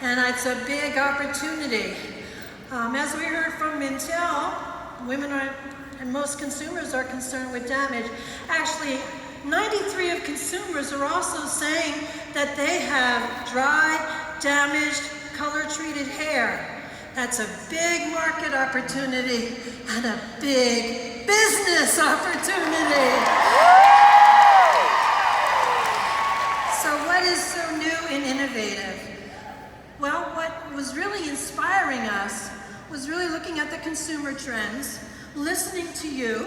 and it's a big opportunity. As we heard from Mintel, women are, and most consumers are concerned with damage. Actually, 93 of consumers are also saying that they have dry, damaged, color-treated hair. That's a big market opportunity and a big business opportunity. So what is so new and innovative? Well, what was really inspiring us was really looking at the consumer trends, listening to you,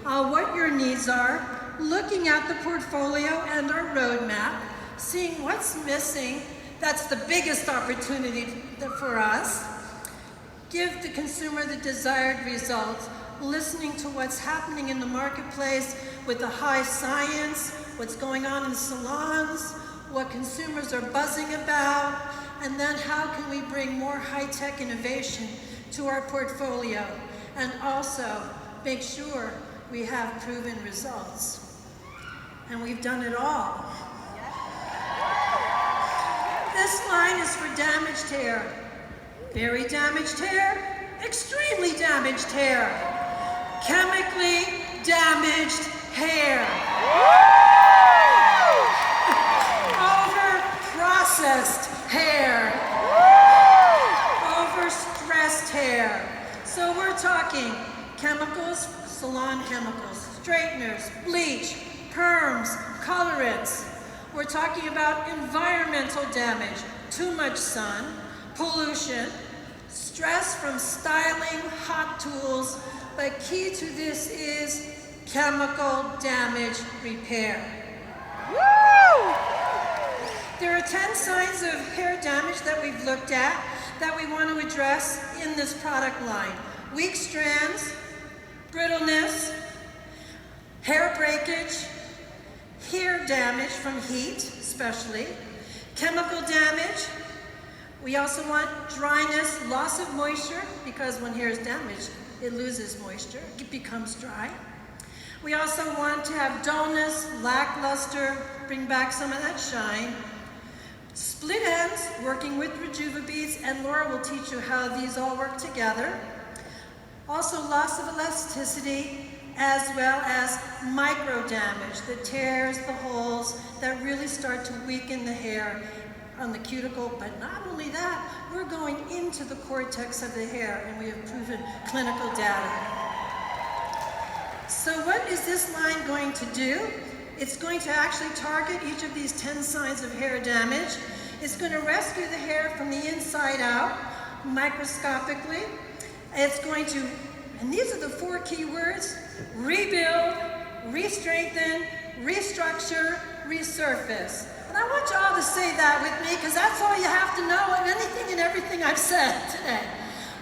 what your needs are, looking at the portfolio and our roadmap, seeing what's missing. That's the biggest opportunity for us. Give the consumer the desired results, listening to what's happening in the marketplace with the high science, what's going on in salons, what consumers are buzzing about, and then how can we bring more high-tech innovation to our portfolio, and also make sure we have proven results. And we've done it all. This line is for damaged hair. Very damaged hair, extremely damaged hair, chemically damaged hair, over-processed hair, over-stressed hair. So we're talking chemicals, salon chemicals, straighteners, bleach, perms, colorants. We're talking about environmental damage, too much sun, pollution, stress from styling, hot tools, but key to this is chemical damage repair. Woo! There are 10 signs of hair damage that we've looked at that we want to address in this product line. Weak strands, brittleness, hair breakage, hair damage from heat especially, chemical damage. We also want dryness, loss of moisture, because when hair is damaged, it loses moisture, it becomes dry. We also want to have dullness, lackluster, bring back some of that shine. Split ends, working with Rejuva beads, and Laura will teach you how these all work together. Also loss of elasticity, as well as micro damage, the tears, the holes that really start to weaken the hair on the cuticle, but not only that, we're going into the cortex of the hair, and we have proven clinical data. So what is this line going to do? It's going to actually target each of these 10 signs of hair damage. It's going to rescue the hair from the inside out, microscopically. It's going to, and these are the 4 key words: rebuild, re-strengthen, restructure, resurface. And I want you all to say that with me, because that's all you have to know of anything and everything I've said today.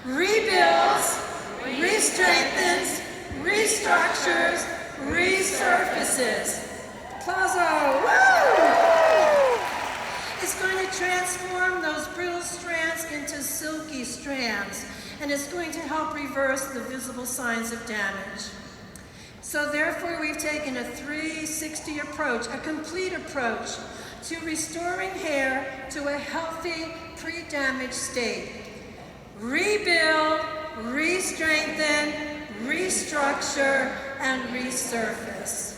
Rebuilds, re-strengthens, restructures, resurfaces. Plazo, woo! It's going to transform those brittle strands into silky strands, and it's going to help reverse the visible signs of damage. So therefore, we've taken a 360 approach, a complete approach, to restoring hair to a healthy, pre-damaged state. Rebuild, re-strengthen, restructure, and resurface.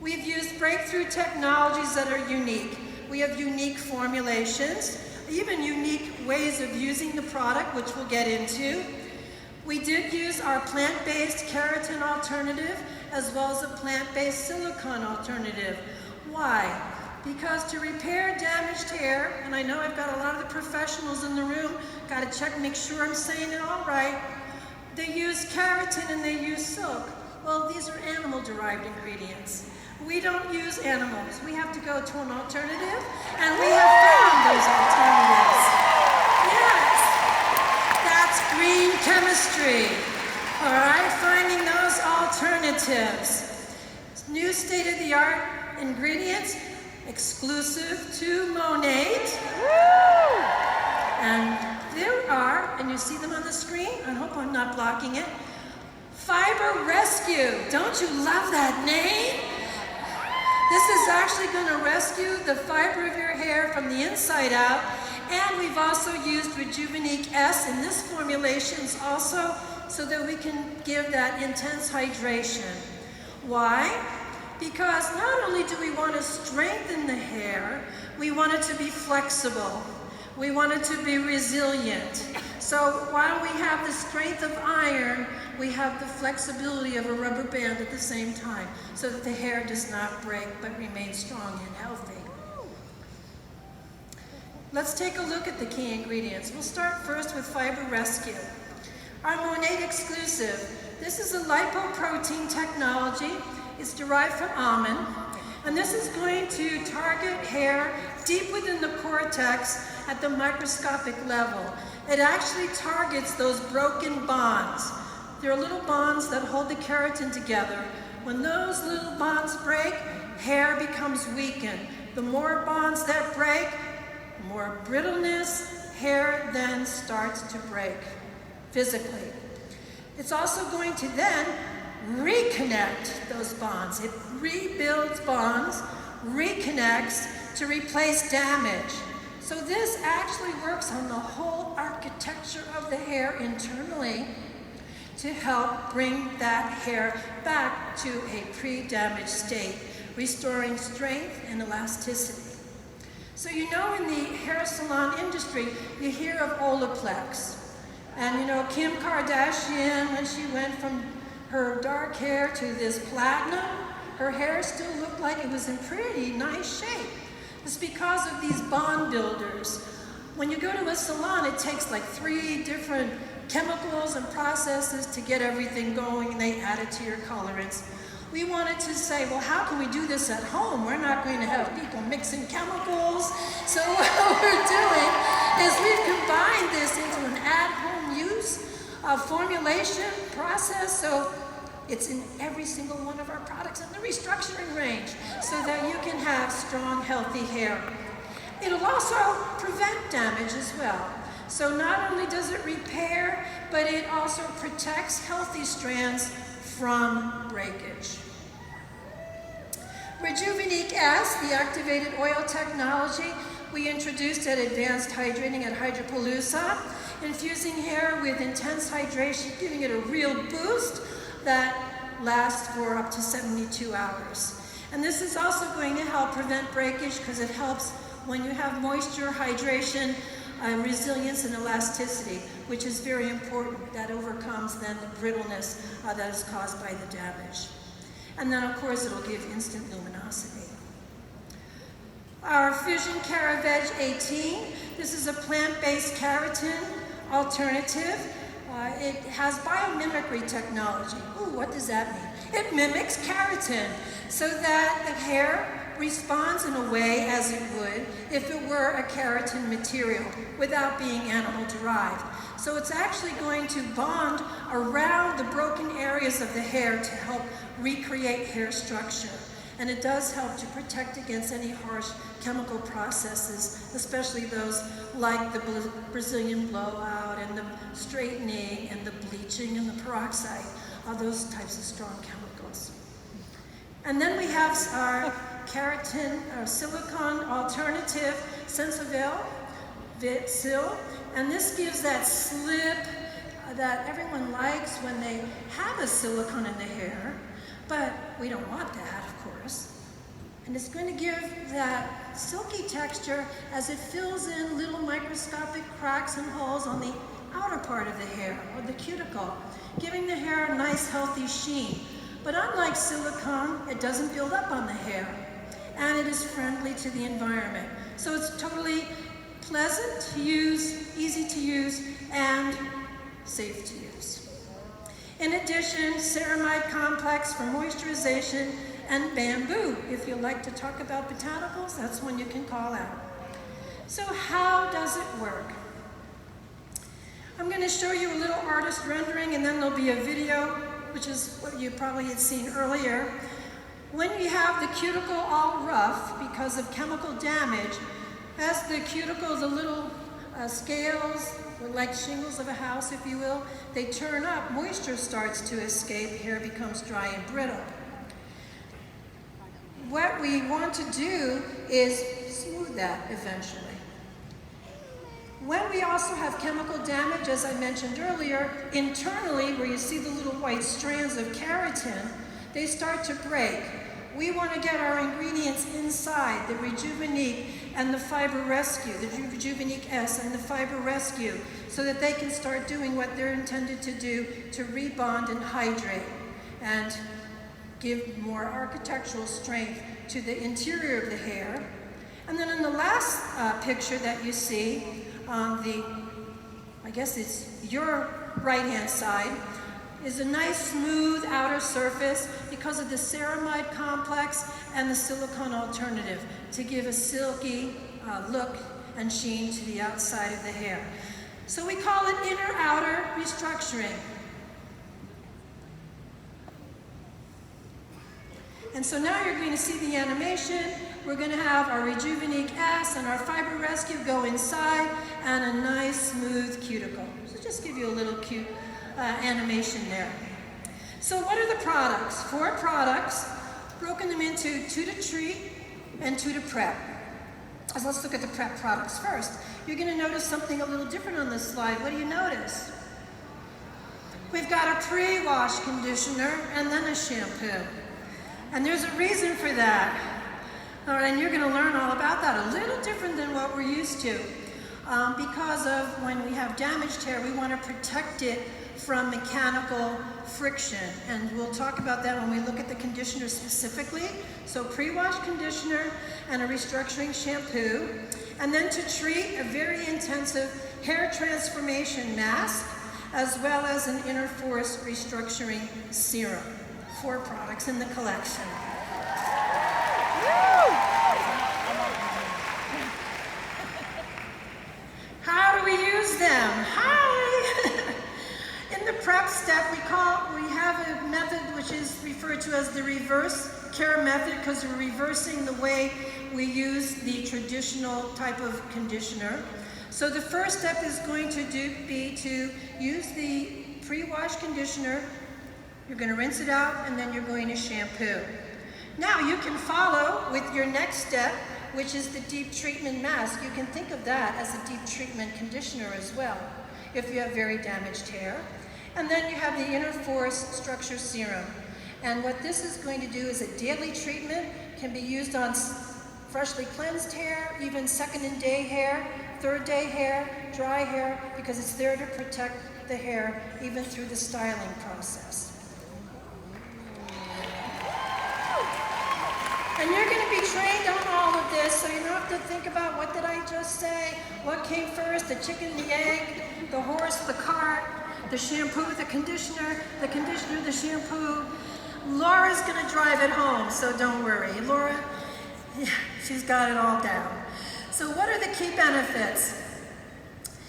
We've used breakthrough technologies that are unique. We have unique formulations, even unique ways of using the product, which we'll get into. We did use our plant-based keratin alternative as well as a plant-based silicone alternative. Why? Because to repair damaged hair, and I know I've got a lot of the professionals in the room, got to check, make sure I'm saying it all right, they use keratin and they use silk. Well, these are animal-derived ingredients. We don't use animals. We have to go to an alternative, and we have found those alternatives. Yes, that's green chemistry. All right, finding those alternatives. New state-of-the-art ingredients, exclusive to Monations. And there are, and you see them on the screen, I hope I'm not blocking it, Fiber Rescue. Don't you love that name? This is actually going to rescue the fiber of your hair from the inside out. And we've also used Rejuvenique S in this formulations also so that we can give that intense hydration. Why? Because not only do we want to strengthen the hair, we want it to be flexible. We want it to be resilient. So while we have the strength of iron, we have the flexibility of a rubber band at the same time so that the hair does not break but remains strong and healthy. Let's take a look at the key ingredients. We'll start first with Fiber Rescue. Our Monate exclusive. This is a lipoprotein technology. It's derived from almond. And this is going to target hair deep within the cortex at the microscopic level. It actually targets those broken bonds. There are little bonds that hold the keratin together. When those little bonds break, hair becomes weakened. The more bonds that break, more brittleness, hair then starts to break physically. It's also going to then reconnect those bonds. It rebuilds bonds, reconnects to replace damage. So this actually works on the whole architecture of the hair internally to help bring that hair back to a pre-damaged state, restoring strength and elasticity. So you know, in the hair salon industry, you hear of Olaplex. And you know, Kim Kardashian, when she went from her dark hair to this platinum, her hair still looked like it was in pretty nice shape. It's because of these bond builders. When you go to a salon, it takes like 3 different chemicals and processes to get everything going, and they add it to your colorants. We wanted to say, well, how can we do this at home? We're not going to have people mixing chemicals. So what we're doing is we've combined this into an at-home use formulation process. So it's in every single one of our products in the restructuring range so that you can have strong, healthy hair. It'll also prevent damage as well. So not only does it repair, but it also protects healthy strands from breakage. Rejuvenique S, the activated oil technology, we introduced at Advanced Hydrating at Hydropalooza, infusing hair with intense hydration, giving it a real boost that lasts for up to 72 hours. And this is also going to help prevent breakage because it helps when you have moisture, hydration, resilience and elasticity, which is very important. That overcomes then the brittleness that is caused by the damage. And then of course it'll give instant luminosity. Our Fusion Caraveg 18, this is a plant-based keratin alternative. It has biomimicry technology. Ooh, what does that mean? It mimics keratin so that the hair responds in a way as it would if it were a keratin material without being animal derived. So it's actually going to bond around the broken areas of the hair to help recreate hair structure. And it does help to protect against any harsh chemical processes, especially those like the Brazilian blowout and the straightening and the bleaching and the peroxide, those types of strong chemicals. And then we have our keratin silicone alternative, Sensovel Sil, and this gives that slip that everyone likes when they have a silicone in the hair, but we don't want that, of course. And it's going to give that silky texture as it fills in little microscopic cracks and holes on the outer part of the hair, or the cuticle, giving the hair a nice healthy sheen. But unlike silicone, it doesn't build up on the hair, and it is friendly to the environment. So it's totally pleasant to use, easy to use, and safe to use. In addition, ceramide complex for moisturization, and bamboo. If you like to talk about botanicals, that's one you can call out. So how does it work? I'm going to show you a little artist rendering, and then there'll be a video, which is what you probably had seen earlier. When you have the cuticle all rough because of chemical damage, as the cuticle, the little scales, like shingles of a house, if you will, they turn up, moisture starts to escape, hair becomes dry and brittle. what we want to do is smooth that eventually. When we also have chemical damage, as I mentioned earlier, internally, where you see the little white strands of keratin, they start to break. We want to get our ingredients inside, the Rejuvenique and the Fiber Rescue, the Rejuvenique S and the Fiber Rescue, so that they can start doing what they're intended to do to rebond and hydrate and give more architectural strength to the interior of the hair. And then in the last picture that you see on the, I guess it's your right-hand side, is a nice smooth outer surface because of the ceramide complex and the silicone alternative to give a silky look and sheen to the outside of the hair. So we call it inner-outer restructuring. And so now you're going to see the animation. We're going to have our Rejuvenique S and our Fiber Rescue go inside and a nice smooth cuticle. So just give you a little cute animation there. So what are the products? 4 products, broken them into 2 to treat and 2 to prep. So let's look at the prep products first. You're going to notice something a little different on this slide. What do you notice? We've got a pre-wash conditioner and then a shampoo. And there's a reason for that. All right, and you're going to learn all about that. A little different than what we're used to. Because of when we have damaged hair, we want to protect it from mechanical friction. And we'll talk about that when we look at the conditioner specifically. So pre-wash conditioner and a restructuring shampoo. And then to treat, a very intensive hair transformation mask, as well as an inner force restructuring serum. 4 products in the collection. How do we use them? Hi! In the prep step, we have a method which is referred to as the reverse care method because we're reversing the way we use the traditional type of conditioner. So the first step is going to be to use the pre-wash conditioner. You're going to rinse it out and then you're going to shampoo. Now you can follow with your next step, which is the deep treatment mask. You can think of that as a deep treatment conditioner as well, if you have very damaged hair. And then you have the inner force structure serum. And what this is going to do is a daily treatment, can be used on freshly cleansed hair, even second and day hair, third day hair, dry hair, because it's there to protect the hair even through the styling process. And you're going to be trained on all of this, so you don't have to think about what did I just say, what came first, the chicken, the egg, the horse, the cart, the shampoo, the conditioner, the shampoo. Laura's going to drive it home, so don't worry. Laura, she's got it all down. So what are the key benefits?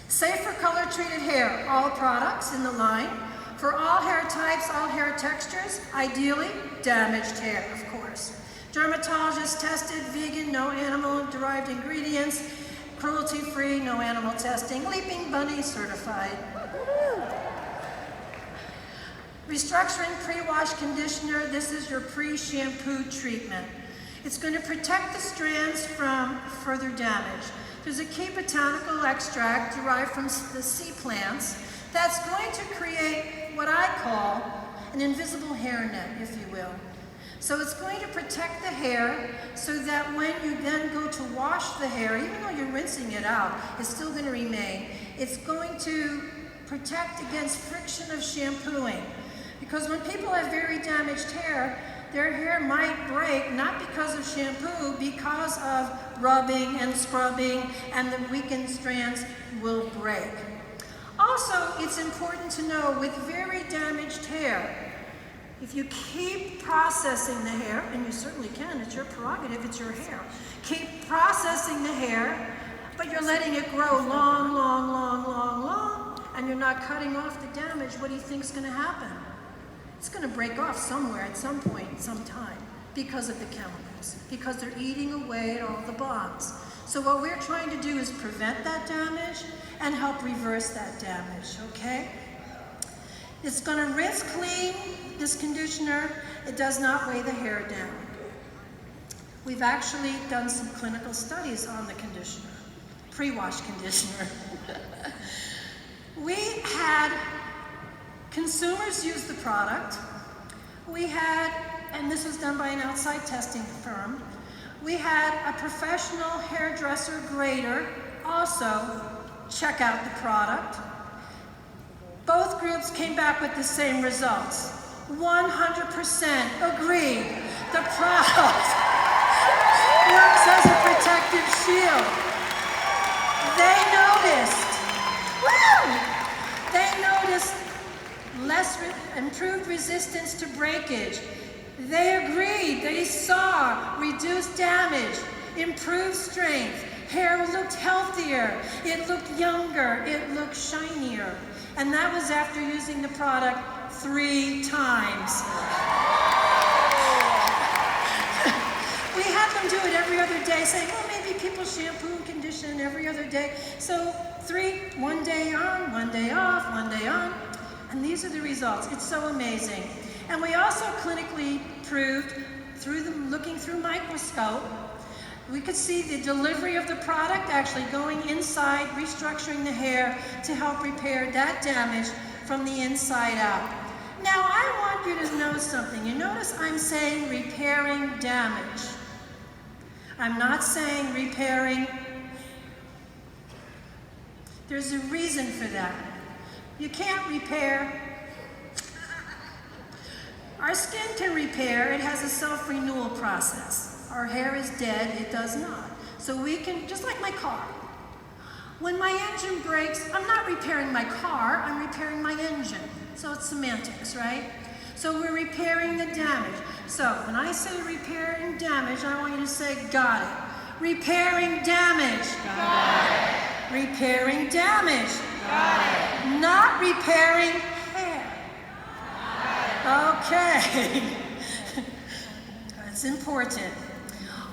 Safe for color-treated hair, all products in the line. For all hair types, all hair textures, ideally damaged hair, of course. Dermatologist tested, vegan, no animal-derived ingredients, cruelty-free, no animal testing, Leaping Bunny certified. Restructuring pre-wash conditioner, this is your pre-shampoo treatment. It's going to protect the strands from further damage. There's a key botanical extract derived from the sea plants that's going to create what I call an invisible hairnet, if you will. So it's going to protect the hair so that when you then go to wash the hair, even though you're rinsing it out, it's still going to remain. It's going to protect against friction of shampooing. Because when people have very damaged hair, their hair might break, not because of shampoo, because of rubbing and scrubbing, and the weakened strands will break. Also, it's important to know with very damaged hair, if you keep processing the hair, and you certainly can, it's your prerogative, it's your hair. Keep processing the hair, but you're letting it grow long, long, long, long, long, and you're not cutting off the damage, what do you think is going to happen? It's going to break off somewhere at some point, sometime, because of the chemicals, because they're eating away at all the bonds. So what we're trying to do is prevent that damage and help reverse that damage, okay? It's going to rinse clean, this conditioner. It does not weigh the hair down. We've actually done some clinical studies on the conditioner, pre-wash conditioner. We had consumers use the product. We had, and this was done by an outside testing firm, we had a professional hairdresser grader also check out the product. Both groups came back with the same results. 100% agreed the product works as a protective shield. They noticed improved resistance to breakage. They agreed, they saw reduced damage, improved strength, hair looked healthier, it looked younger, it looked shinier. And that was after using the product 3 times. We had them do it every other day, saying, well, maybe people shampoo and condition every other day. So 3, 1 day on, 1 day off, 1 day on. And these are the results. It's so amazing. And we also clinically proved, looking through microscope, we could see the delivery of the product actually going inside, restructuring the hair to help repair that damage from the inside out. Now, I want you to know something. You notice I'm saying repairing damage. I'm not saying repairing. There's a reason for that. You can't repair. Our skin can repair. It has a self-renewal process. Our hair is dead. It does not. So we can, just like my car. When my engine breaks, I'm not repairing my car. I'm repairing my engine. So it's semantics, right? So we're repairing the damage. So when I say repairing damage, I want you to say, got it. Repairing damage. Got it. Repairing damage. Got it. Not repairing hair. Okay. That's important.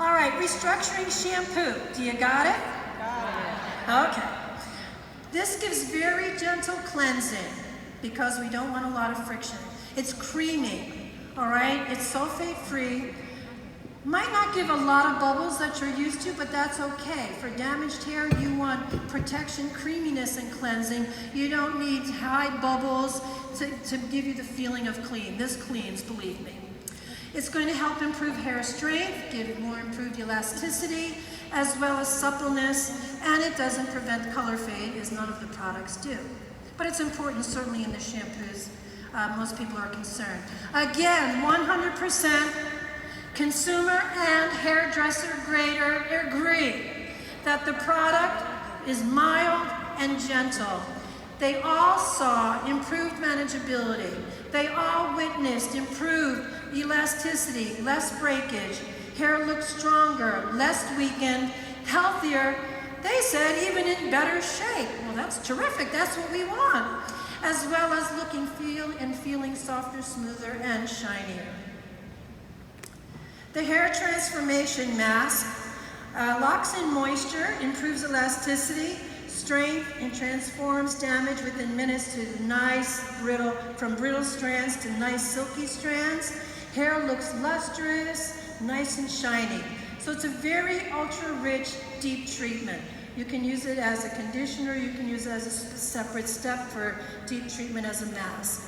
All right, restructuring shampoo. Do you got it? Got it. Okay. This gives very gentle cleansing because we don't want a lot of friction. It's creamy, all right? It's sulfate-free. Might not give a lot of bubbles that you're used to, but that's okay. For damaged hair, you want protection, creaminess, and cleansing. You don't need high bubbles to give you the feeling of clean. This cleans, believe me. It's going to help improve hair strength, give it more improved elasticity, as well as suppleness, and it doesn't prevent color fade, as none of the products do. But it's important, certainly in the shampoos. Most people are concerned. Again, 100% consumer and hairdresser grader agree that the product is mild and gentle. They all saw improved manageability. They all witnessed improved elasticity, less breakage, hair looked stronger, less weakened, healthier. They said even in better shape. Well, that's terrific. That's what we want. As well as looking, feeling softer, smoother, and shinier. The hair transformation mask locks in moisture, improves elasticity, strength, and transforms damage within minutes to nice, from brittle strands to nice, silky strands. Hair looks lustrous, nice and shiny. So it's a very ultra-rich, deep treatment. You can use it as a conditioner, you can use it as a separate step for deep treatment as a mask.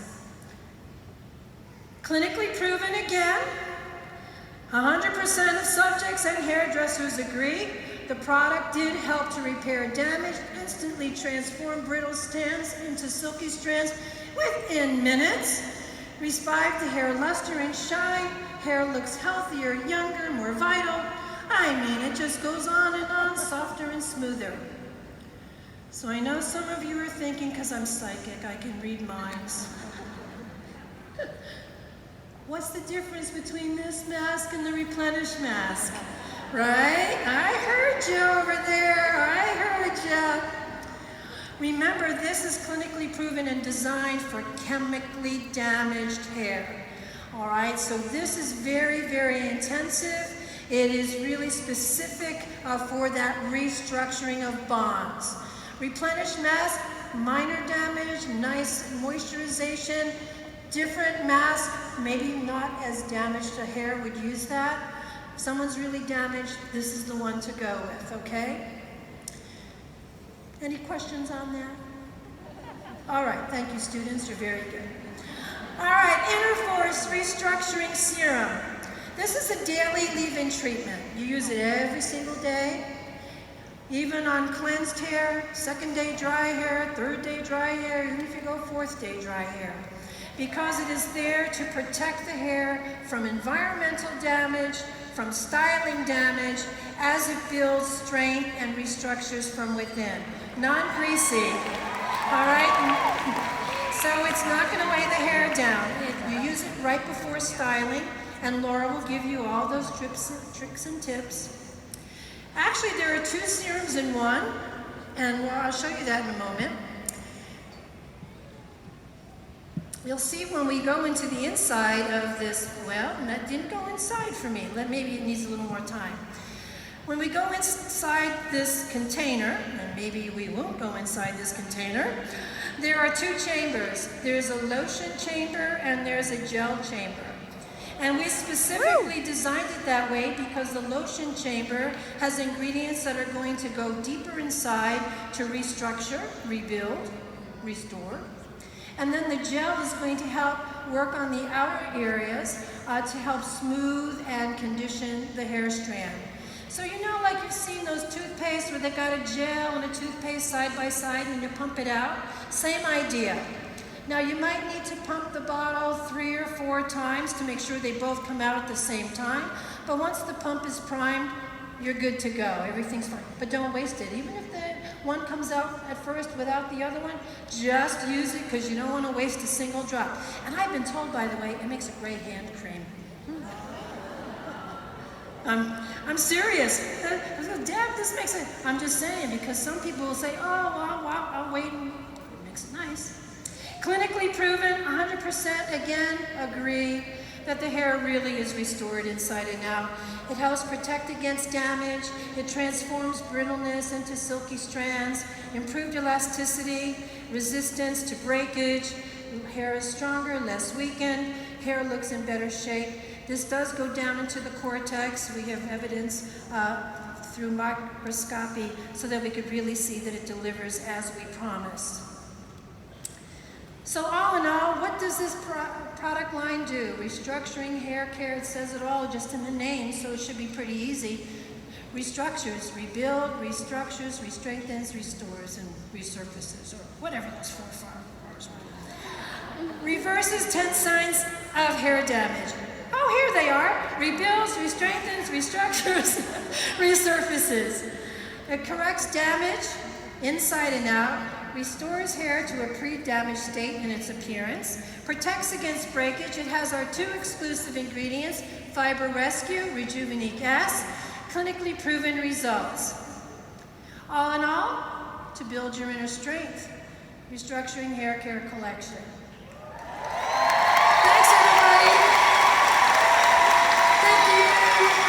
Clinically proven again, 100% of subjects and hairdressers agree. The product did help to repair damage, instantly transform brittle strands into silky strands within minutes, revive the hair luster and shine, hair looks healthier, younger, more vital. I mean, it just goes on, softer and smoother. So I know some of you are thinking, because I'm psychic, I can read minds. What's the difference between this mask and the Replenish mask? Right? I heard you over there. I heard you. Remember, this is clinically proven and designed for chemically damaged hair. All right, so this is very, very intensive. It is really specific for that restructuring of bonds. Replenish mask, minor damage, nice moisturization. Different mask, maybe not as damaged a hair would use that. someone's really damaged, this is the one to go with, okay? Any questions on that? All right, thank you, students, you're very good. All right, Interforce Restructuring Serum. This is a daily leave-in treatment. You use it every single day, even on cleansed hair, second day dry hair, third day dry hair, even if you go fourth day dry hair. Because it is there to protect the hair from environmental damage, from styling damage, as it builds strength and restructures from within. Non-greasy, all right? So it's not going to weigh the hair down. You use it right before styling, and Laura will give you all those tricks and tips. Actually, there are 2 serums in one, and I'll show you that in a moment. You'll see when we go into the inside of this, well, that didn't go inside for me. Maybe it needs a little more time. When we go inside this container, and maybe we won't go inside this container, there are 2 chambers. There's a lotion chamber and there's a gel chamber. And we specifically designed it that way because the lotion chamber has ingredients that are going to go deeper inside to restructure, rebuild, restore. And then the gel is going to help work on the outer areas to help smooth and condition the hair strand. So you know, like you've seen those toothpastes where they got a gel and a toothpaste side by side and you pump it out? Same idea. Now you might need to pump the bottle 3 or 4 times to make sure they both come out at the same time. But once the pump is primed, you're good to go. Everything's fine. But don't waste it. Even if the one comes out at first without the other one, just use it because you don't want to waste a single drop. And I've been told, by the way, it makes a great hand cream. I'm serious. Dad, this makes it. I'm just saying because some people will say, oh, well, I'll wait and it makes it nice. Clinically proven, 100% again, agree that the hair really is restored inside and out. It helps protect against damage. It transforms brittleness into silky strands, improved elasticity, resistance to breakage. Hair is stronger, less weakened. Hair looks in better shape. This does go down into the cortex. We have evidence through microscopy so that we could really see that it delivers as we promised. So all in all, what does this product line do? Restructuring, hair care, it says it all just in the name, so it should be pretty easy. Restructures, rebuild, restructures, re-strengthens, restores, and resurfaces, or whatever those 4 words were. Reverses 10 signs of hair damage. Oh, here they are. Rebuilds, re-strengthens, restructures, resurfaces. It corrects damage inside and out, restores hair to a pre-damaged state in its appearance, protects against breakage. It has our 2 exclusive ingredients, Fiber Rescue, Rejuvenique S, clinically proven results. All in all, to build your inner strength, restructuring hair care collection.